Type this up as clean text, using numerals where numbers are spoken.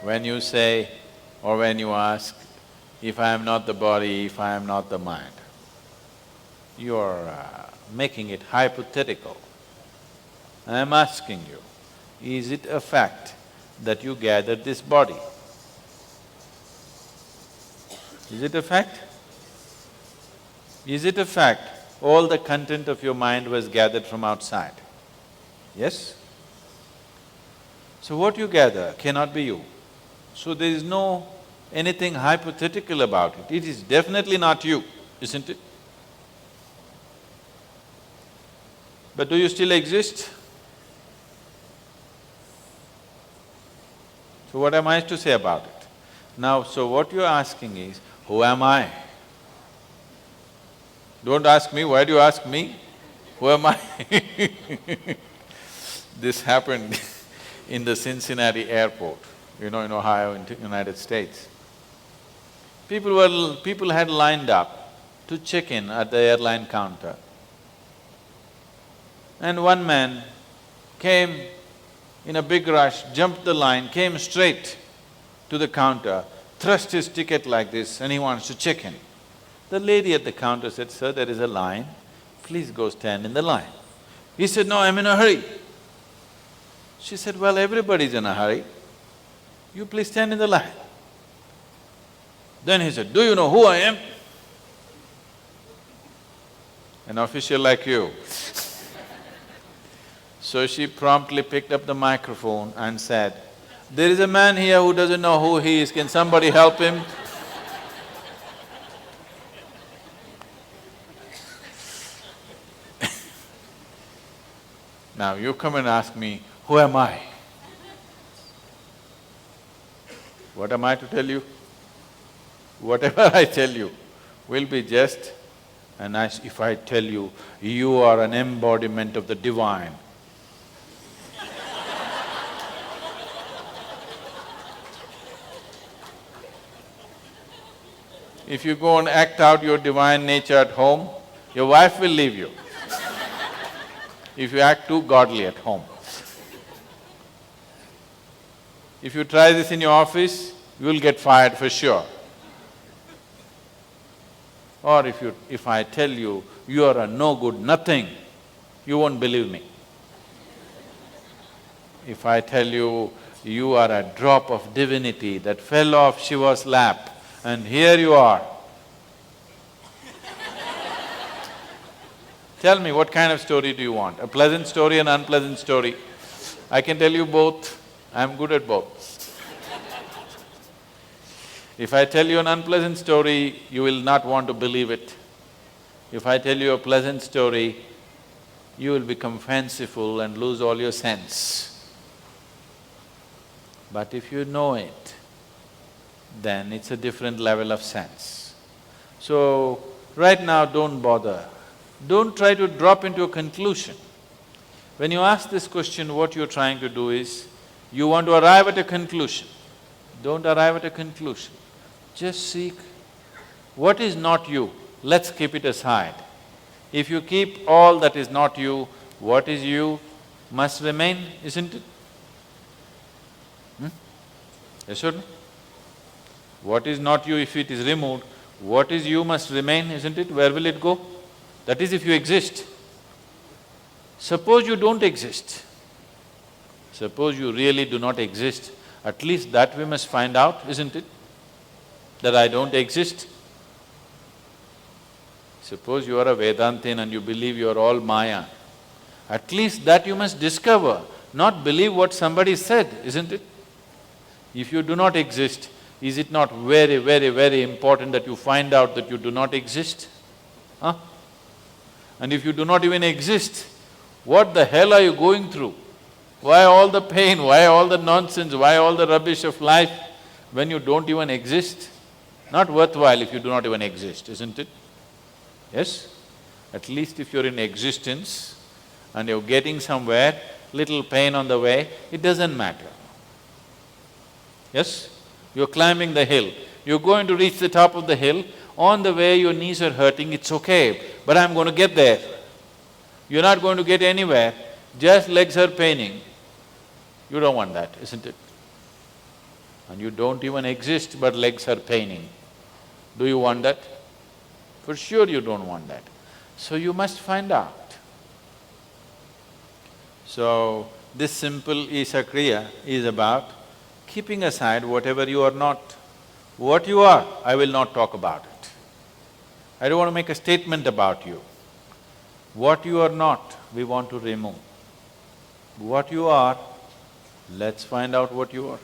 when you say or when you ask, if I am not the body, if I am not the mind, you're making it hypothetical. I am asking you, is it a fact that you gathered this body? Is it a fact? Is it a fact all the content of your mind was gathered from outside? Yes? So what you gather cannot be you. So there is no anything hypothetical about it. It is definitely not you, isn't it? But do you still exist? So what am I to say about it? Now, so what you're asking is, who am I? Don't ask me, why do you ask me? Who am I? This happened in the Cincinnati airport, in Ohio, in the United States. People had lined up to check in at the airline counter. And one man came in a big rush, jumped the line, came straight to the counter, thrust his ticket like this, and he wants to check in. The lady at the counter said, "Sir, there is a line, please go stand in the line." He said, "No, I'm in a hurry." She said, "Well, everybody's in a hurry, you please stand in the line." Then he said, "Do you know who I am?" An official like you. So she promptly picked up the microphone and said, "There is a man here who doesn't know who he is, can somebody help him?" Now you come and ask me, who am I? What am I to tell you? Whatever I tell you will be just if I tell you, you are an embodiment of the divine. If you go and act out your divine nature at home, your wife will leave you if you act too godly at home. If you try this in your office, you will get fired for sure. Or if I tell you, you are a no good nothing, you won't believe me. If I tell you, you are a drop of divinity that fell off Shiva's lap and here you are. Tell me, what kind of story do you want? A pleasant story, an unpleasant story? I can tell you both, I'm good at both. If I tell you an unpleasant story, you will not want to believe it. If I tell you a pleasant story, you will become fanciful and lose all your sense. But if you know it, then it's a different level of sense. So, right now don't bother. Don't try to drop into a conclusion. When you ask this question, what you're trying to do is, you want to arrive at a conclusion. Don't arrive at a conclusion. Just seek what is not you, let's keep it aside. If you keep all that is not you, what is you must remain, isn't it? Yes or no? What is not you, if it is removed, what is you must remain, isn't it? Where will it go? That is, if you exist. Suppose you don't exist. Suppose you really do not exist, at least that we must find out, isn't it? That I don't exist. Suppose you are a Vedantin and you believe you are all Maya, at least that you must discover, not believe what somebody said, isn't it? If you do not exist, is it not very, very, very important that you find out that you do not exist? Huh? And if you do not even exist, what the hell are you going through? Why all the pain, why all the nonsense, why all the rubbish of life when you don't even exist? Not worthwhile if you do not even exist, isn't it? Yes? At least if you're in existence and you're getting somewhere, little pain on the way, it doesn't matter. Yes? You're climbing the hill, you're going to reach the top of the hill, on the way your knees are hurting, it's okay, but I'm going to get there. You're not going to get anywhere, just legs are paining. You don't want that, isn't it? and you don't even exist but legs are paining. Do you want that? For sure you don't want that. So you must find out. So, this simple Isa Kriya is about keeping aside whatever you are not. What you are, I will not talk about it. I don't want to make a statement about you. What you are not, we want to remove. What you are, let's find out what you are.